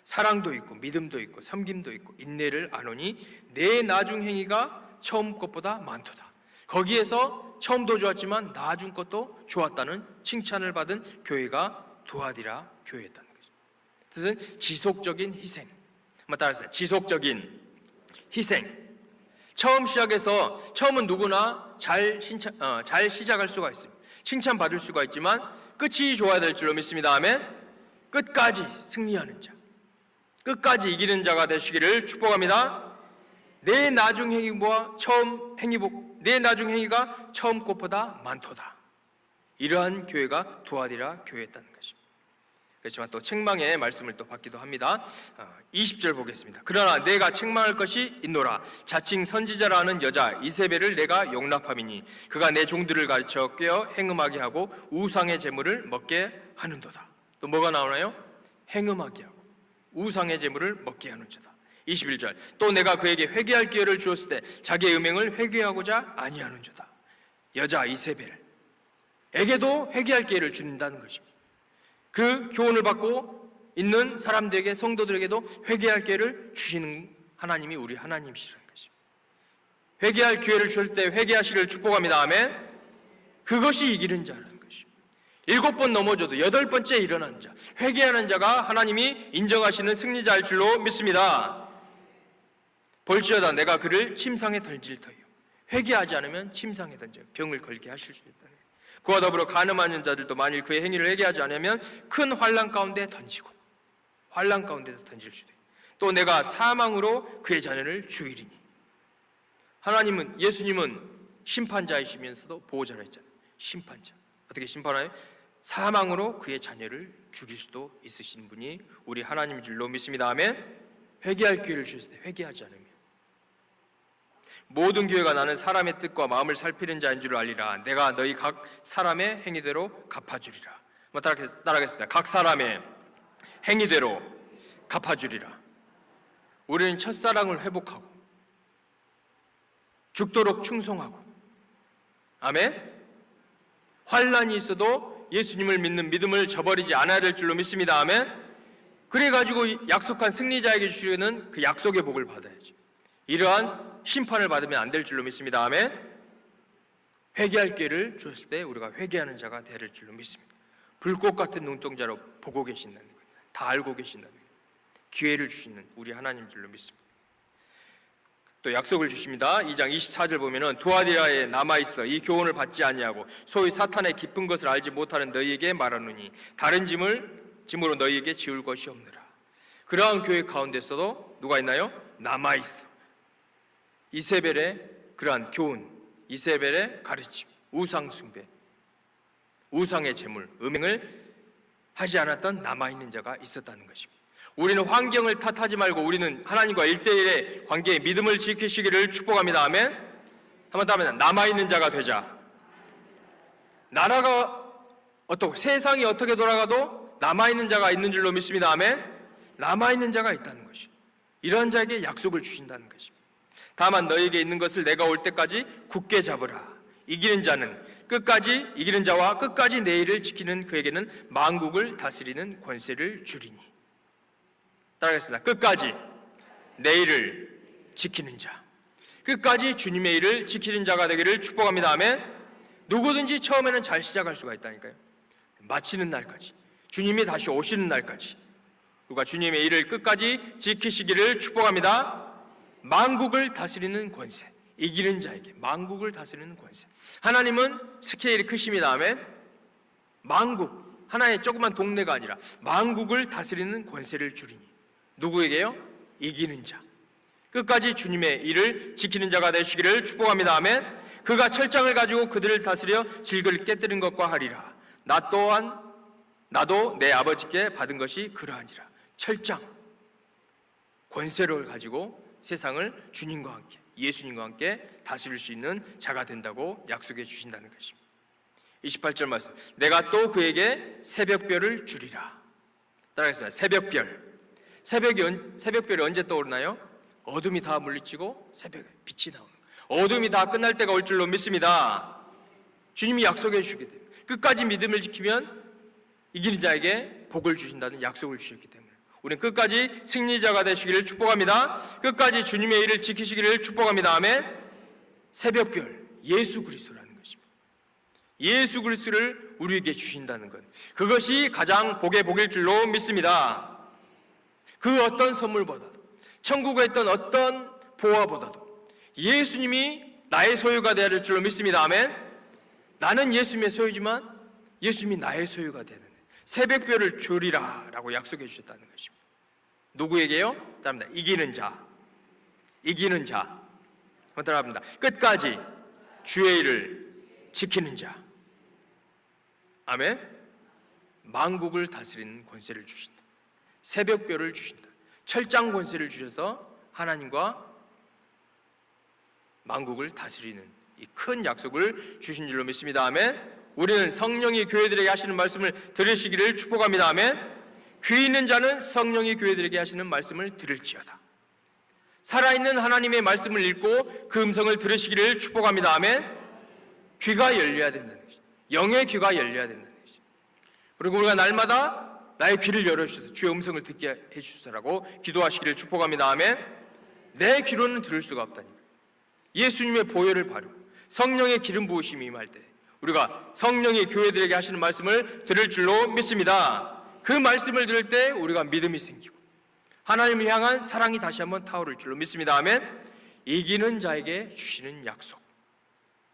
사랑도 있고 믿음도 있고 섬김도 있고 인내를 아노니 내 나중 행위가 처음 것보다 많도다. 거기에서 처음도 좋았지만 나중 것도 좋았다는 칭찬을 받은 교회가 두아디라 교회였다는 거죠. 뜻은 지속적인 희생. 한번 따라하세요. 지속적인 희생. 처음 시작해서 처음은 누구나 잘 시작할 수가 있습니다. 칭찬받을 수가 있지만 끝이 좋아야 될 줄로 믿습니다. 아멘. 끝까지 승리하는 자, 끝까지 이기는 자가 되시기를 축복합니다. 내 나중 행위가 처음 것보다 많도다. 이러한 교회가 두아디라 교회였다는 것입니다. 그렇지만 또 책망의 말씀을 또 받기도 합니다. 20절 보겠습니다. 그러나 내가 책망할 것이 있노라. 자칭 선지자라는 여자 이세벨을 내가 용납함이니 그가 내 종들을 가르쳐 꿰어 행음하게 하고 우상의 제물을 먹게 하는도다. 또 뭐가 나오나요? 행음하게 하고 우상의 제물을 먹게 하는도다. 21절. 또 내가 그에게 회개할 기회를 주었을 때 자기의 음행을 회개하고자 아니하는도다. 여자 이세벨, 에게도 회개할 기회를 준다는 것입니다. 그 교훈을 받고 있는 사람들에게, 성도들에게도 회개할 기회를 주시는 하나님이 우리 하나님이시라는 것입니다. 회개할 기회를 주실 때 회개하시기를 축복합니다. 아멘. 그것이 이기는 자라는 것입니다. 7번 넘어져도 8번째 일어난 자, 회개하는 자가 하나님이 인정하시는 승리자일 줄로 믿습니다. 볼지어다 내가 그를 침상에 던질 터이요. 회개하지 않으면 침상에 던져 병을 걸게 하실 수 있다. 그와 더불어 간음하는 자들도 만일 그의 행위를 회개하지 않으면 큰 환난 가운데 던지고 환난 가운데서 던질 수도 있다. 또 내가 사망으로 그의 자녀를 죽이리니. 하나님은, 예수님은 심판자이시면서도 보호자라 했잖아요. 심판자. 어떻게 심판하나요? 사망으로 그의 자녀를 죽일 수도 있으신 분이 우리 하나님인 줄로 믿습니다. 아멘. 회개할 기회를 주셨을 때 회개하지 않으면 모든 교회가 나는 사람의 뜻과 마음을 살피는 자인 줄 알리라. 내가 너희 각 사람의 행위대로 갚아주리라. 따라하겠습니다. 각 사람의 행위대로 갚아주리라. 우리는 첫사랑을 회복하고 죽도록 충성하고, 아멘. 환난이 있어도 예수님을 믿는 믿음을 저버리지 않아야 될 줄로 믿습니다. 아멘. 그래가지고 약속한 승리자에게 주시는 그 약속의 복을 받아야지. 이러한 심판을 받으면 안 될 줄로 믿습니다. 아멘. 회개할 기회를 주었을 때 우리가 회개하는 자가 될 줄로 믿습니다. 불꽃 같은 눈동자로 보고 계신다는 것, 다 알고 계신다는 것, 기회를 주시는 우리 하나님 줄로 믿습니다. 또 약속을 주십니다. 2장 24절 보면은 두아디라에 남아있어 이 교훈을 받지 아니하고 소위 사탄의 깊은 것을 알지 못하는 너희에게 말하노니 다른 짐으로 너희에게 지울 것이 없느라. 그러한 교회 가운데서도 누가 있나요? 남아있어. 이세벨의 그러한 교훈, 이세벨의 가르침, 우상 숭배, 우상의 제물, 음행을 하지 않았던 남아있는 자가 있었다는 것입니다. 우리는 환경을 탓하지 말고 우리는 하나님과 1대1의 관계에 믿음을 지키시기를 축복합니다. 아멘. 한번 더 하면 남아있는 자가 되자. 나라가 어떻고 세상이 어떻게 돌아가도 남아있는 자가 있는 줄로 믿습니다. 아멘. 남아있는 자가 있다는 것이, 이런 자에게 약속을 주신다는 것입니다. 다만 너희에게 있는 것을 내가 올 때까지 굳게 잡으라. 이기는 자와 끝까지 내 일을 지키는 그에게는 만국을 다스리는 권세를 주리니. 따라하겠습니다. 끝까지 내 일을 지키는 자, 끝까지 주님의 일을 지키는 자가 되기를 축복합니다. 아멘. 누구든지 처음에는 잘 시작할 수가 있다니까요. 마치는 날까지, 주님이 다시 오시는 날까지 우리가 주님의 일을 끝까지 지키시기를 축복합니다. 만국을 다스리는 권세, 이기는 자에게 만국을 다스리는 권세. 하나님은 스케일이 크십니다. 아멘. 만국, 하나의 조그만 동네가 아니라 만국을 다스리는 권세를 주리니. 누구에게요? 이기는 자, 끝까지 주님의 일을 지키는 자가 되시기를 축복합니다. 아멘. 그가 철장을 가지고 그들을 다스려 질그를 깨뜨린 것과 하리라. 나도 내 아버지께 받은 것이 그러하니라. 철장, 권세를 가지고 세상을 주님과 함께, 예수님과 함께 다스릴 수 있는 자가 된다고 약속해 주신다는 것입니다. 28절 말씀. 내가 또 그에게 새벽별을 주리라. 따라하겠습니다. 새벽별. 새벽별이 언제 떠오르나요? 어둠이 다 물리치고 새벽에 빛이 나오는, 어둠이 다 끝날 때가 올 줄로 믿습니다. 주님이 약속해 주시기 때문에, 끝까지 믿음을 지키면 이기는 자에게 복을 주신다는 약속을 주셨기 때문에 우리는 끝까지 승리자가 되시기를 축복합니다. 끝까지 주님의 일을 지키시기를 축복합니다. 아멘. 새벽별, 예수 그리스도라는 것입니다. 예수 그리스도를 우리에게 주신다는 것, 그것이 가장 복의 복일 줄로 믿습니다. 그 어떤 선물보다도, 천국에 있던 어떤 보화보다도 예수님이 나의 소유가 되어야 될 줄로 믿습니다. 아멘. 나는 예수님의 소유지만 예수님이 나의 소유가 되는 새벽별을 주리라 라고 약속해 주셨다는 것입니다. 누구에게요? 따릅니다. 이기는 자. 따라합니다. 끝까지 주의 일을 지키는 자. 아멘. 만국을 다스리는 권세를 주신다. 새벽별을 주신다. 철장 권세를 주셔서 하나님과 만국을 다스리는 이 큰 약속을 주신 줄로 믿습니다. 아멘. 우리는 성령이 교회들에게 하시는 말씀을 들으시기를 축복합니다. 아멘. 귀 있는 자는 성령이 교회들에게 하시는 말씀을 들을지어다. 살아있는 하나님의 말씀을 읽고 그 음성을 들으시기를 축복합니다. 아멘. 귀가 열려야 된다는 것입니다. 영의 귀가 열려야 된다는 것이죠. 그리고 우리가 날마다 나의 귀를 열어주셔서 주의 음성을 듣게 해주셔라고 기도하시기를 축복합니다. 아멘. 내 귀로는 들을 수가 없다니까. 예수님의 보혈을 바르고 성령의 기름 부으심이 임할 때 우리가 성령이 교회들에게 하시는 말씀을 들을 줄로 믿습니다. 그 말씀을 들을 때 우리가 믿음이 생기고 하나님을 향한 사랑이 다시 한번 타오를 줄로 믿습니다. 아멘. 이기는 자에게 주시는 약속,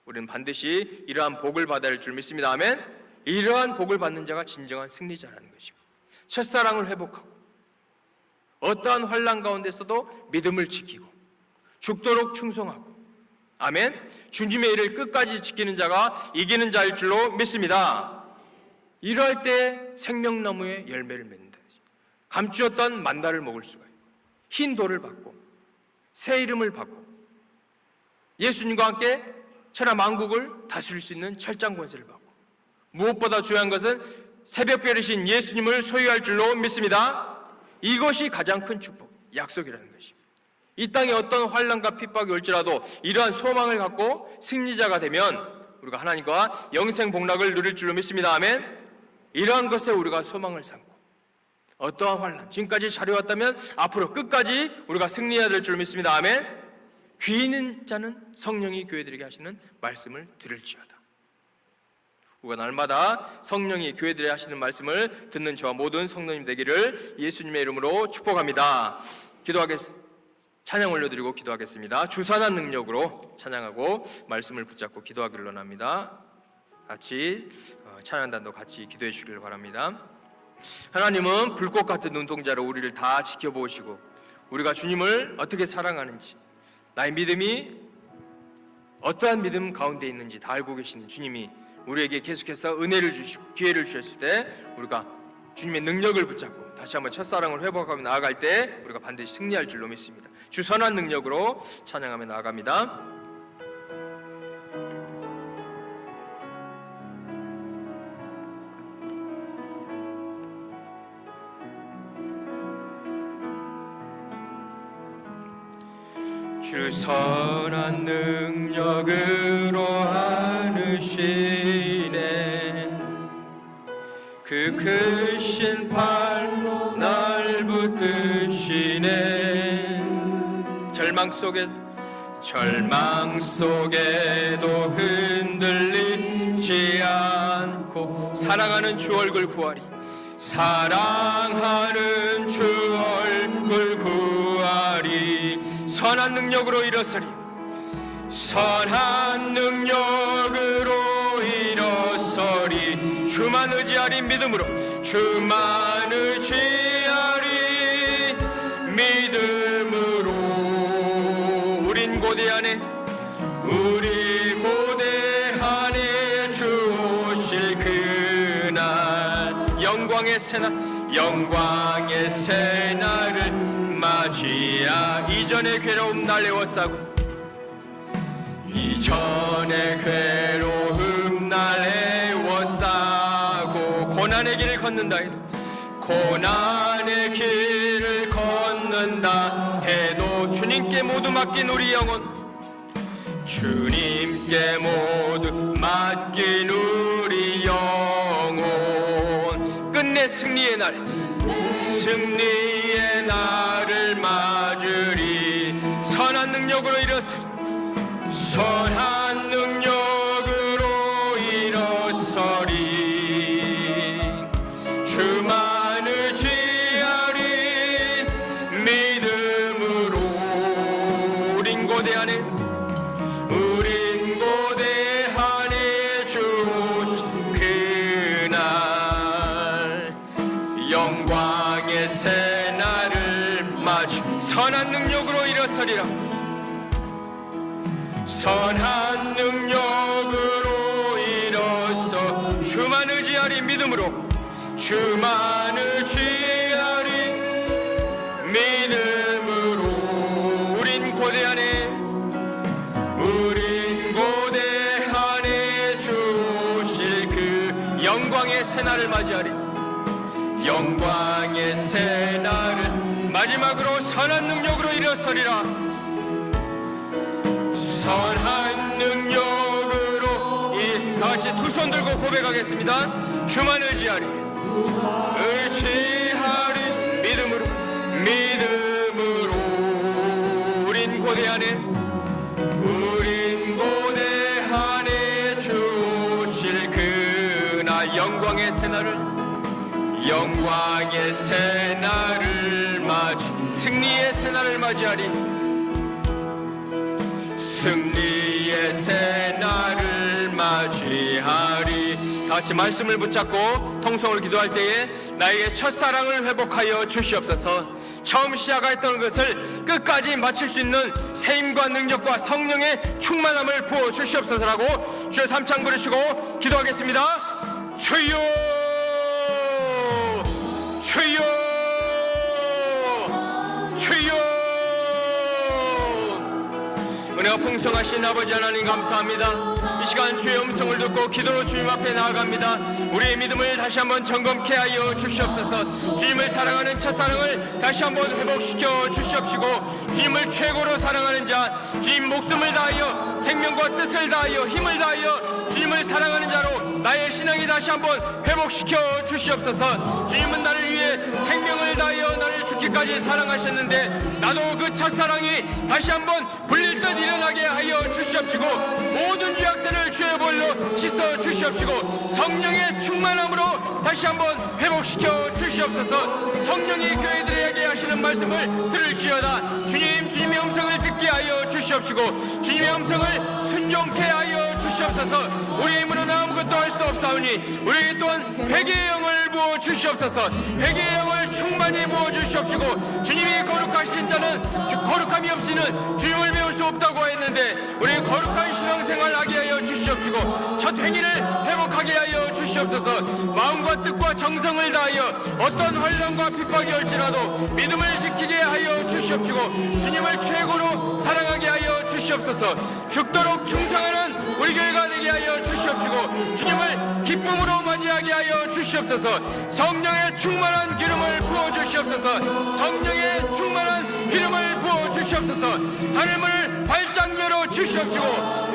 우리는 반드시 이러한 복을 받아야 할 줄 믿습니다. 아멘. 이러한 복을 받는 자가 진정한 승리자라는 것입니다. 첫사랑을 회복하고 어떠한 환난 가운데서도 믿음을 지키고 죽도록 충성하고, 아멘, 주님의 일을 끝까지 지키는 자가 이기는 자일 줄로 믿습니다. 이러할 때 생명나무의 열매를 맺는다. 감추었던 만나를 먹을 수가 있고 흰 돌을 받고 새 이름을 받고 예수님과 함께 천하 만국을 다스릴 수 있는 철장 권세를 받고, 무엇보다 중요한 것은 새벽별이신 예수님을 소유할 줄로 믿습니다. 이것이 가장 큰 축복, 약속이라는 것입니다. 이 땅에 어떤 환난과 핍박이 올지라도 이러한 소망을 갖고 승리자가 되면 우리가 하나님과 영생 복락을 누릴 줄로 믿습니다. 아멘. 이러한 것에 우리가 소망을 삼고 어떠한 환난, 지금까지 잘해왔다면 앞으로 끝까지 우리가 승리해야 될 줄로 믿습니다. 아멘. 귀 있는 자는 성령이 교회들에게 하시는 말씀을 들을지어다. 우리가 날마다 성령이 교회들에게 하시는 말씀을 듣는 저와 모든 성도님 되기를 예수님의 이름으로 축복합니다. 찬양 올려드리고 기도하겠습니다. 주선한 능력으로 찬양하고 말씀을 붙잡고 기도하기를 원합니다. 같이 찬양단도 같이 기도해 주시길 바랍니다. 하나님은 불꽃 같은 눈동자로 우리를 다 지켜보시고 우리가 주님을 어떻게 사랑하는지, 나의 믿음이 어떠한 믿음 가운데 있는지 다 알고 계시는 주님이 우리에게 계속해서 은혜를 주시고 기회를 주셨을 때 우리가 주님의 능력을 붙잡고 다시 한번 첫사랑을 회복하며 나아갈 때 우리가 반드시 승리할 줄로 믿습니다. 주 선한 능력으로 찬양하며 나아갑니다. 주 선한 능력으로 안으시네, 그 크신 팔로 날 붙드시네. 절망 속에도 흔들리지 않고 사랑하는 주 얼굴 구하리, 사랑하는 주 얼굴 구하리. 선한 능력으로 일어서리, 선한 능력으로 일어서리. 주만 의지하리 믿음으로, 주만 의지하리 믿음으로. 우린 고대하네, 우리 고대하네. 주 오실 그날 영광의 새날을 맞이야. 이전의 괴로움 날 애워싸고, 이전의 괴로움 날 애워싸고 고난의 길을 걷는다 해도, 고난의 길을 걷는다 해도 주님께 모두 맡긴 우리 영혼, 주님께 모두 맡긴 우리 영혼. 끝내 승리의 날을 맞으리. 선한 능력으로 일어서리, 선한 능력으로 일어서리. 주만 의지하리 믿음으로. 우린 고대하네, 우린 고대하네. 주 오신 그날 영광의 새날을 맞이 선한 능력으로 일어서리라. 선한 능력으로 일어서 주만 의지하리 믿음으로, 주만 의지하리 믿음으로. 우린 고대하네, 우린 고대하네. 주 오실 그 영광의 새날을 맞이하리. 영광의 새날을 마지막으로 선한 능력으로 일어서리라. 선한 능력으로 다 같이 두 두 손 들고 고백하겠습니다. 주만 의지하리 의지하리 믿음으로 우린 고대하네 주실 그날 영광의 새날을 맞이 승리의 새날을 맞이하리 승리의 새날을 맞이하리. 다같이 말씀을 붙잡고 통성을 기도할 때에 나에게 첫사랑을 회복하여 주시옵소서. 처음 시작했던 것을 끝까지 마칠 수 있는 세임과 능력과 성령의 충만함을 부어 주시옵소서라고 주의 삼창 부르시고 기도하겠습니다. 주여 주여 주여. 은혜가 풍성하신 아버지 하나님 감사합니다. 이 시간 주의 음성을 듣고 기도로 주님 앞에 나아갑니다. 우리의 믿음을 다시 한번 점검케 하여 주시옵소서. 주님을 사랑하는 첫사랑을 다시 한번 회복시켜 주시옵시고, 주님을 최고로 사랑하는 자, 주님 목숨을 다하여 생명과 뜻을 다하여 힘을 다하여 주님을 사랑하는 자로 나의 신앙이 다시 한번 회복시켜 주시옵소서. 주님은 나를 위해 생명을 다하여 나를 죽기까지 사랑하셨는데 나도 그 첫사랑이 다시 한번 불릴 듯 일어나게 하여 주시옵시고, 모든 죄악들을 주의 볼로 씻어 주시옵시고, 성령의 충만함으로 다시 한번 회복시켜 주시옵소서. 성령이 교회들에게 하시는 말씀을 들을지어다. 주님의 음성을 듣게 하여 주시옵시고, 주님의 음성을 순종케 하여 주시옵소서. 우리의 힘으로는 아무것도 할 수 없사오니 우리에게 또한 회개의 영을 부어 주시옵소서. 회개의 영을 충만히 부어 주시옵시고, 주님이 거룩하신 자는 거룩함이 없이는 주님을 배울 수 없다고 했는데 우리 거룩한 신앙생활 하게 하여 주시옵시고, 첫 행위를 회복하게 하여 주시옵소서. 마음과 뜻과 정성을 다하여 어떤 환난과 핍박이 올지라도 믿음을 지키게 하여 주시옵시고, 주님을 최고로 사랑하게 하여 주시옵소서. 죽도록 충성하는 우리 교회가 되게 하여 주시옵시고, 주님을 기쁨으로 맞이하게 하여 주시옵소서. 성령의 충만한 기름을 부어 주시옵소서. 성령의 충만한 기름을 부어 주시옵소서. 하늘문을 발짝 열어 주시옵시고,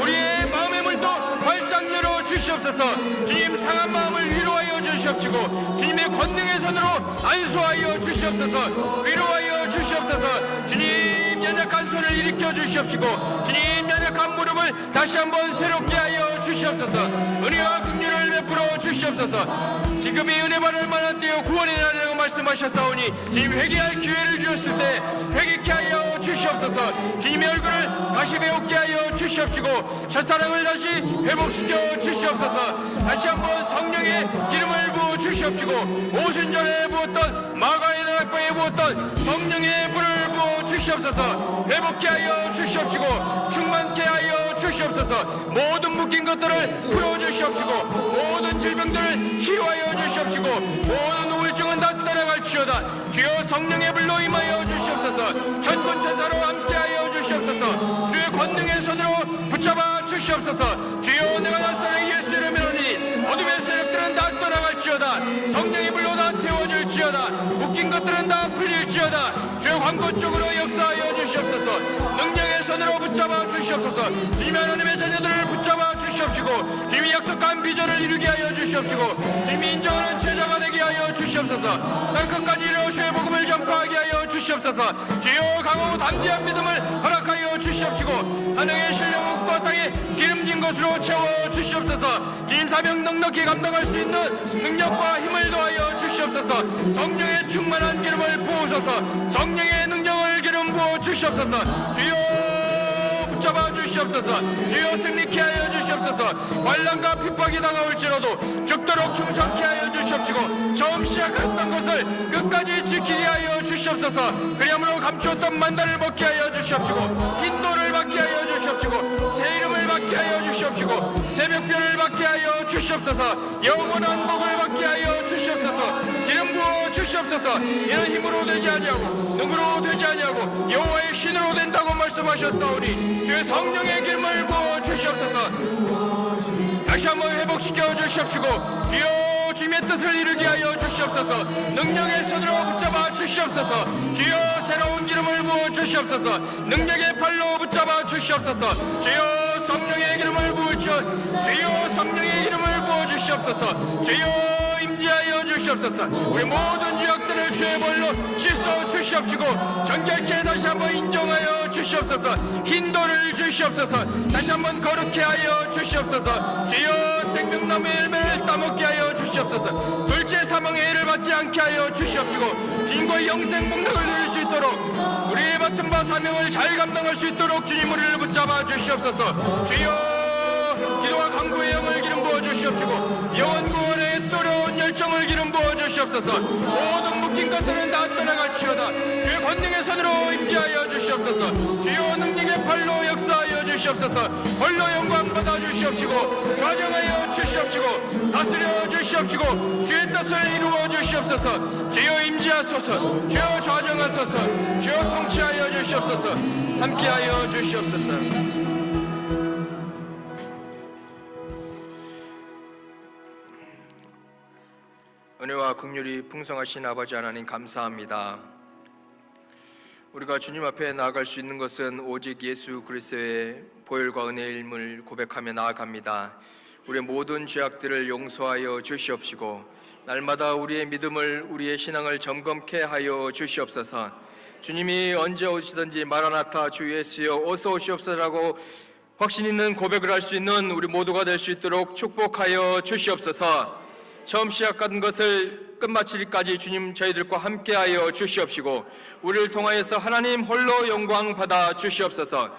우리의 마음의 문도 발짝 열어 주시옵소서. 주님 상한 마음을 위로하여 주시옵시고, 주님의 권능의 손으로 안수하여 주시옵소서. 위로하여 주시옵소서. 주님 연약한 손을 일으켜 주시옵시고, 주님 연약한 무릎을 다시 한번 새롭게 하여 주시옵소서. 은혜와 긍휼을 베풀어 주시옵소서. 지금이 은혜 받을 만한 때요 구원의 날이라고 말씀하셨사오니, 주님 회개할 기회를 주셨을 때 회개케 하여 주시옵소서. 주님의 얼굴을 다시 배우게 하여 주시옵시고, 첫사랑을 다시 회복시켜 주시옵소서. 다시 한번 성령의 기름을 부어 주시옵시고, 오순절에 부었던 마가의 나락방에 부었던 성령의 불을 부어 주시옵소서. 회복케 하여 주시옵시고, 충만케 하여 주시옵소서. 모든 묶인 것들을 풀어주시옵시고, 모든 질병들을 치유하여 주시옵시고, 모든 우울증은 다 떠나갈지어다. 주여 성령의 불로 임하여 주시옵소서. 전군 천사로 함께하여 주시옵소서. 주의 권능의 손으로 붙잡아 주시옵소서. 주여 내가 낯선의 예수를 믿으니 어둠의 세력들은 다 떠나갈지어다. 성령의 불로 다 태워줄지어다. 묶인 것들은 다 풀릴지어다. 주의 광고 쪽으로 역사하여 주시옵소서. 능력의 손으로 붙잡아 주시옵소서. 주님의 하나님의 자녀들을 붙잡아 주시옵시고, 주님이 약속한 비전을 이루게 하여 주시옵시고, 주님이 인정하는 제자가 되게 하여 주시옵소서. 날 끝까지 이루시의 복음을 전파하게 하여 주시옵소서. 주여 강하고 담대한 믿음을 허락하여 주시옵시고, 하늘의 신령과 땅에 기름진 것으로 채워 주시옵소서. 주님 사명 넉넉히 감당할 수 있는 능력과 힘을 더하여 주시옵소서. 성령의 충만한 기름을 부으소서. 성령의 능력을 기름 부어 주시옵소서. 주여 붙잡아 주시옵소서. 주여 승리케 하여 주시옵소서. 환난과 핍박이 다가올지라도 죽도록 충성케 하여 주시옵시고, 처음 시작했던 것을 끝까지 지키게 하여 주시옵소서. 그리함으로 감추었던 만단을 벗게 하여 주시옵시고, 인도를 받게 하여 주시옵시고, 새 이름을 받게 하여 주시옵시고, 새벽별을 받게 하여 주시옵소서. 영원한 복을 받게 하여 주시옵소서. 기름 부어 주시옵소서. 이는 힘으로 되지 아니하고 능으로 되지 아니하고 여호와의 신으로 된다고 말씀하셨사오니, 주의 성령의 기름을 부어 주시옵소서. 다시 한번 회복시켜 주시옵시고, 주여 주님의 뜻을 이루게 하여 주시옵소서. 능력의 손으로 붙잡아 주시옵소서. 주여 새로운 기름을 부어 주시옵소서. 능력의 팔로 붙잡아 주시옵소서. 주여 성령의 기름을 부으시옵소서. 주여 성령의 기름을 부어주시옵소서. 주여 임재하여 주시옵소서. 우리 모든 죄악들을 주의 볼로 씻어 주시옵시고 정결케 다시 한번 인정하여 주시옵소서. 흰돌을 주시옵소서. 다시 한번 거룩케 하여 주시옵소서. 주여 생명나무의 열매를 따먹게 하여 주시옵소서. 둘째 사망의 해를 받지 않게 하여 주시옵시고 주님과 영생 복락을 누릴 수 있도록 우리의 맡은 바 사명을 잘 감당할 수 있도록 주님 우리를 붙잡아 주시옵소서. 주여 기도와 간구의 영을 기름 부어 주시옵시고 영원 구원의 뜨거운 열정을 기름 부어 주시옵소서. 모든 묶인 것들은 다 떠나갈지어다. 주의 권능의 손으로 임재하여 주시옵소서. 주여 능력의 팔로 역사하여 주시옵소서. 홀로 영광 받아 주시옵시고 좌정하여 주시옵시고 다스려 주시옵시고 주의 뜻을 이루어 주시옵소서. 주여 임재하소서. 주여 좌정하소서. 주여 통치하여 주시옵소서. 함께하여 주시옵소서. 은혜와 긍휼이 풍성하신 아버지 하나님 감사합니다. 우리가 주님 앞에 나아갈 수 있는 것은 오직 예수 그리스도의 보혈과 은혜의 일을 고백하며 나아갑니다. 우리의 모든 죄악들을 용서하여 주시옵시고 날마다 우리의 믿음을 우리의 신앙을 점검케 하여 주시옵소서. 주님이 언제 오시든지 마라나타 주 예수여 어서 오시옵소서라고 확신 있는 고백을 할 수 있는 우리 모두가 될 수 있도록 축복하여 주시옵소서. 처음 시작한 것을 끝마치기까지 주님 저희들과 함께하여 주시옵시고 우리를 통하여서 하나님 홀로 영광 받아 주시옵소서.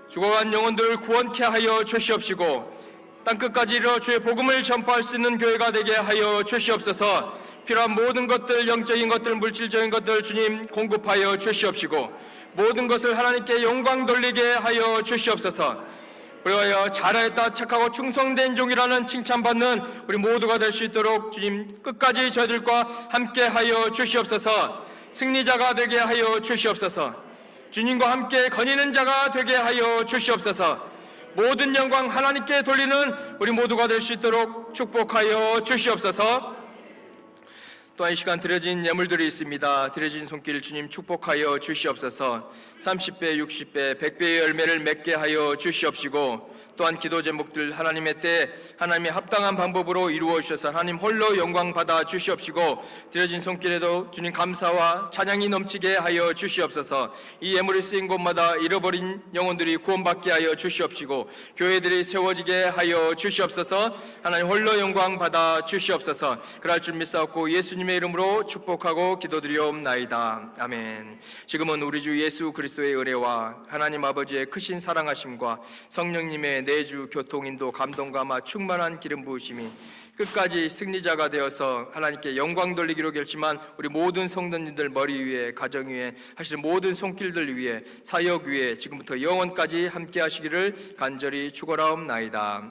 죽어간 영혼들을 구원케 하여 주시옵시고 땅끝까지 이르러 주의 복음을 전파할 수 있는 교회가 되게 하여 주시옵소서. 필요한 모든 것들, 영적인 것들, 물질적인 것들 주님 공급하여 주시옵시고 모든 것을 하나님께 영광 돌리게 하여 주시옵소서. 그리하여 잘하였다 착하고 충성된 종이라는 칭찬받는 우리 모두가 될 수 있도록 주님 끝까지 저희들과 함께하여 주시옵소서. 승리자가 되게 하여 주시옵소서. 주님과 함께 거니는 자가 되게 하여 주시옵소서. 모든 영광 하나님께 돌리는 우리 모두가 될 수 있도록 축복하여 주시옵소서. 또한 이 시간 드려진 예물들이 있습니다. 드려진 손길 주님 축복하여 주시옵소서. 30배, 60배, 100배의 열매를 맺게 하여 주시옵시고 또한 기도 제목들 하나님의 때 하나님의 합당한 방법으로 이루어 주셔서 하나님 홀로 영광 받아 주시옵시고 드려진 손길에도 주님 감사와 찬양이 넘치게 하여 주시옵소서. 이 예물이 쓰인 곳마다 잃어버린 영혼들이 구원받게 하여 주시옵시고 교회들이 세워지게 하여 주시옵소서. 하나님 홀로 영광 받아 주시옵소서. 그럴 줄 믿사옵고 예수님의 이름으로 축복하고 기도드리옵나이다. 아멘. 지금은 우리 주 예수 그리스도의 은혜와 하나님 아버지의 크신 사랑하심과 성령님의 내주 교통인도 감동과 충만한 기름 부으심이 끝까지 승리자가 되어서 하나님께 영광 돌리기로 결심한 우리 모든 성도님들 머리 위에 가정 위에 하시는 모든 손길들 위에 사역 위에 지금부터 영원까지 함께 하시기를 간절히 축원하옵나이다.